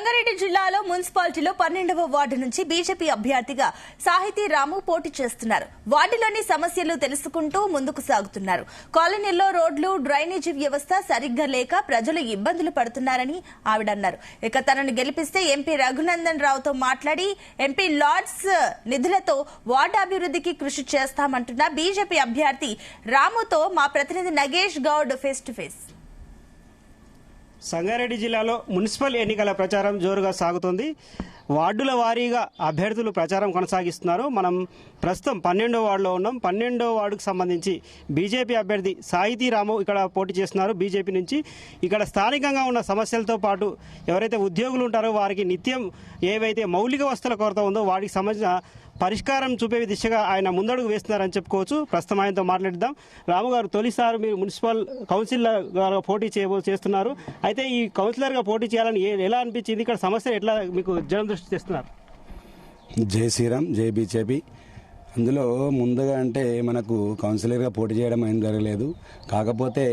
సంగారెడ్డి జిల్లాలో మున్సిపాలిటీలో 12వ వార్డు నుంచి బీజేపీ అభ్యర్థిగా సాహితీ రాము పోటీ చేస్తున్నారు. వార్డులోని సమస్యలు తెలుసుకుంటూ ముందుకు సాగుతున్నారు. కాలనీల్లో రోడ్లు, డ్రైనేజీ వ్యవస్థ సరిగ్గా లేక ప్రజలు ఇబ్బందులు పడుతున్నారని ఆవిడన్నారు. ఇక తనను గెలిపిస్తే ఎంపీ రఘునందన్ రావుతో మాట్లాడి ఎంపీ లార్డ్స్ నిధులతో వార్డు అభివృద్ధికి కృషి చేస్తామంటున్న బీజేపీ అభ్యర్థి రాముతో మా ప్రతినిధి Nagesh Goud face to face. Sangareddy జిల్లాలో మున్సిపల్ ఎన్నికల ప్రచారం జోరుగా సాగుతోంది. వార్డుల వారీగా అభ్యర్థులు ప్రచారం కొనసాగిస్తున్నారు. మనం ప్రస్తుతం 12వ వార్డులో ఉన్నాం. 12వ వార్డుకు సంబంధించి బీజేపీ అభ్యర్థి సాహితీ రాము ఇక్కడ పోటీ చేస్తున్నారు బీజేపీ నుంచి. ఇక్కడ స్థానికంగా ఉన్న సమస్యలతో పాటు ఎవరైతే ఉద్యోగులు ఉంటారో వారికి నిత్యం ఏవైతే మౌలిక వసతుల కొరత ఉందో వాటికి సంబంధించిన పరిష్కారం చూపే దిశగా ఆయన ముందడుగు వేస్తున్నారని చెప్పుకోవచ్చు. ప్రస్తుతం ఆయనతో మాట్లాడిద్దాం. రాము గారు, తొలిసారి మీరు మున్సిపల్ కౌన్సిలర్గా పోటీ చేస్తున్నారు. అయితే ఈ కౌన్సిలర్గా పోటీ చేయాలని ఎలా అనిపించింది? ఇక్కడ సమస్య ఎట్లా మీకు జనం దృష్టి తెస్తున్నారు? జై శ్రీరామ్, జై బీజేపీ. అందులో ముందుగా అంటే మనకు కౌన్సిలర్గా పోటీ చేయడం ఏం జరగలేదు. కాకపోతే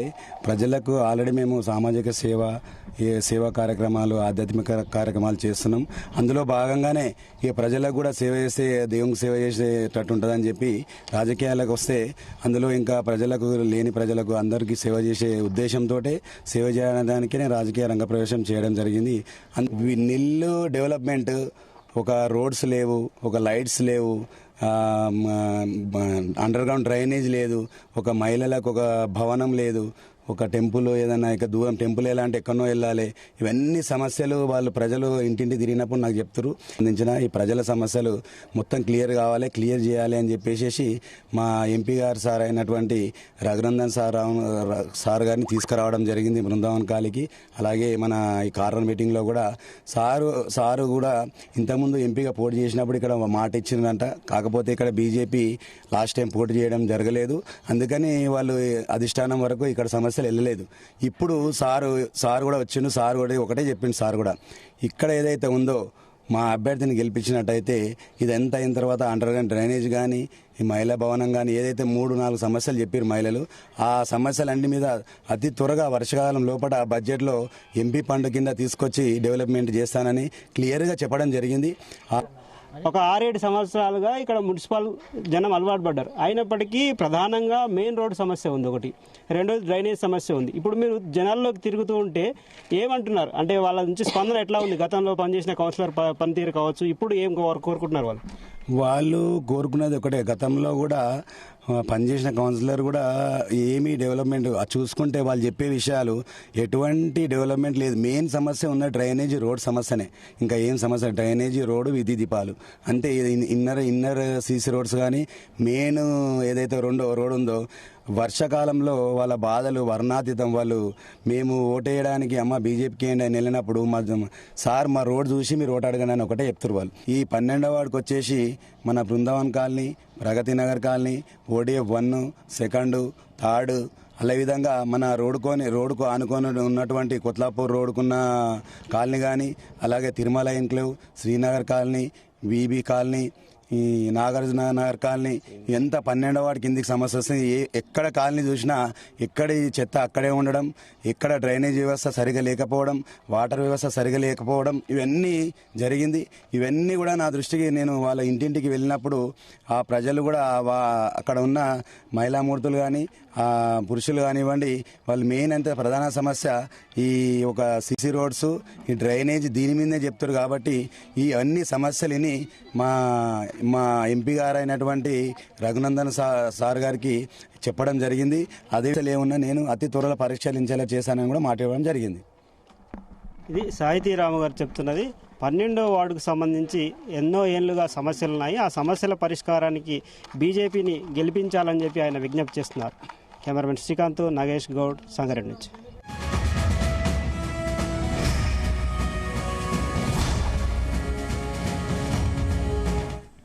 ప్రజలకు ఆల్రెడీ మేము సామాజిక సేవా కార్యక్రమాలు, ఆధ్యాత్మిక కార్యక్రమాలు చేస్తున్నాం. అందులో భాగంగానే ఇక ప్రజలకు కూడా సేవ చేస్తే దేవునికి సేవ చేసేటట్టు ఉంటుందని చెప్పి రాజకీయాలకు వస్తే అందులో ఇంకా లేని ప్రజలకు అందరికీ సేవ చేసే ఉద్దేశంతో సేవ చేయడానికే నేను రాజకీయ రంగ ప్రవేశం చేయడం జరిగింది. నిల్లు డెవలప్మెంట్, ఒక రోడ్స్ లేవు, ఒక లైట్స్ లేవు, అండర్ గ్రౌండ్ డ్రైనేజ్ లేదు, ఒక మహిళలకు ఒక భవనం లేదు, ఒక టెంపుల్ ఏదైనా ఇక దూరం టెంపుల్ ఎలా అంటే ఎక్కడో వెళ్ళాలి. ఇవన్నీ సమస్యలు ప్రజలు ఇంటింటి తిరిగినప్పుడు నాకు చెప్తారు. అందించిన ఈ ప్రజల సమస్యలు మొత్తం క్లియర్ చేయాలి అని చెప్పేసి మా ఎంపీ గారు సార్ అయినటువంటి రఘునందన్ సార్ గారిని తీసుకురావడం జరిగింది బృందావన్ కాలికి. అలాగే మన ఈ కార్నర్ మీటింగ్లో కూడా సారు కూడా ఇంతకుముందు ఎంపీగా పోటీ చేసినప్పుడు ఇక్కడ మాట ఇచ్చిందంట. కాకపోతే ఇక్కడ బీజేపీ లాస్ట్ టైం పోటీ చేయడం జరగలేదు. అందుకని వాళ్ళు అధిష్టానం వరకు ఇక్కడ సమస్య వెళ్ళలేదు. ఇప్పుడు సారు కూడా వచ్చిండు. సార్ కూడా ఒకటే చెప్పిండు. సార్ కూడా ఇక్కడ ఏదైతే ఉందో మా అభ్యర్థిని గెలిపించినట్టయితే ఇదంతా అయిన తర్వాత అండర్ గ్రౌండ్ డ్రైనేజ్ కానీ, ఈ మహిళా భవనం కానీ, ఏదైతే 3-4 సమస్యలు చెప్పారు మహిళలు, ఆ సమస్యలన్నిటి మీద అతి త్వరగా వర్షకాలం లోపల బడ్జెట్లో ఎంపీ ఫండ్ కింద తీసుకొచ్చి డెవలప్మెంట్ చేస్తానని క్లియర్గా చెప్పడం జరిగింది. ఒక 6-7 సంవత్సరాలుగా ఇక్కడ మున్సిపల్ జనం అలవాటు పడ్డారు. అయినప్పటికీ ప్రధానంగా మెయిన్ రోడ్ సమస్య ఉంది ఒకటి, రెండోది డ్రైనేజ్ సమస్య ఉంది. ఇప్పుడు మీరు జనాల్లోకి తిరుగుతూ ఉంటే ఏమంటున్నారు? అంటే వాళ్ళ నుంచి స్పందన ఎట్లా ఉంది? గతంలో పనిచేసిన కౌన్సిలర్ పనితీరు కావచ్చు, ఇప్పుడు ఏం కోరుకుంటున్నారు వాళ్ళు కోరుకునేది ఒకటే. గతంలో కూడా పనిచేసిన కౌన్సిలర్ కూడా ఏమీ డెవలప్మెంట్ చూసుకుంటే వాళ్ళు చెప్పే విషయాలు ఎటువంటి డెవలప్మెంట్ లేదు. మెయిన్ సమస్య ఉన్న డ్రైనేజీ రోడ్ సమస్యనే, ఇంకా ఏం సమస్య? డ్రైనేజీ రోడ్డు, విధి దీపాలు అంతే. ఇన్నర్ సీసీ రోడ్స్ కానీ మెయిన్ ఏదైతే రోడ్ ఉందో వర్షాకాలంలో వాళ్ళ బాధలు వర్ణాతీతం. వాళ్ళు మేము ఓటేయడానికి బీజేపీకి అని వెళ్ళినప్పుడు సార్ మా రోడ్ చూసి మీరు ఓటు అడగండి అని ఒకటే చెప్తారు వాళ్ళు. ఈ 12వ వార్డుకి వచ్చేసి మన Brindavan colony, Pragathi Nagar colony, ODF 1, 2, 3 అలా విధంగా మన రోడ్డుకు ఆనుకొని ఉన్నటువంటి కొత్లాపూర్ రోడ్డుకున్న కాలనీ కానీ, అలాగే Tirumala enclave, Srinagar colony, VB colony, ఈ నాగార్జున నగర్ కాలనీ, ఎంత 12వ వార్డు కిందికి సమస్య వస్తుంది. ఎక్కడ కాలనీ చూసినా ఎక్కడ చెత్త అక్కడే ఉండడం, ఎక్కడ డ్రైనేజ్ వ్యవస్థ సరిగా లేకపోవడం, వాటర్ వ్యవస్థ సరిగా లేకపోవడం, ఇవన్నీ జరిగింది. ఇవన్నీ కూడా నా దృష్టికి నేను వాళ్ళ ఇంటింటికి వెళ్ళినప్పుడు ఆ ప్రజలు కూడా అక్కడ ఉన్న మహిళామూర్తులు కానీ పురుషులు కానివ్వండి, వాళ్ళు మెయిన్ అంటే ప్రధాన సమస్య ఈ ఒక సిసి రోడ్స్, ఈ డ్రైనేజ్, దీని మీదే చెప్తారు. కాబట్టి ఈ అన్ని సమస్యలని మా ఎంపీ గారు అయినటువంటి రఘునందన్ సార్ గారికి చెప్పడం జరిగింది. అదే ఏమన్నా నేను అతి త్వరలో పరిష్కరించేలా చేశానని కూడా మాట్లాడడం జరిగింది. ఇది సాహితీ రాము గారు చెప్తున్నది. 12వ వార్డుకు సంబంధించి ఎన్నో ఏళ్లుగా సమస్యలు ఉన్నాయి. ఆ సమస్యల పరిష్కారానికి బీజేపీని గెలిపించాలని చెప్పి ఆయన విజ్ఞప్తి చేస్తున్నారు. కెమెరామెన్ శ్రీకాంత్, నగేష్ గౌడ్, సంగారెడ్డి నుంచి.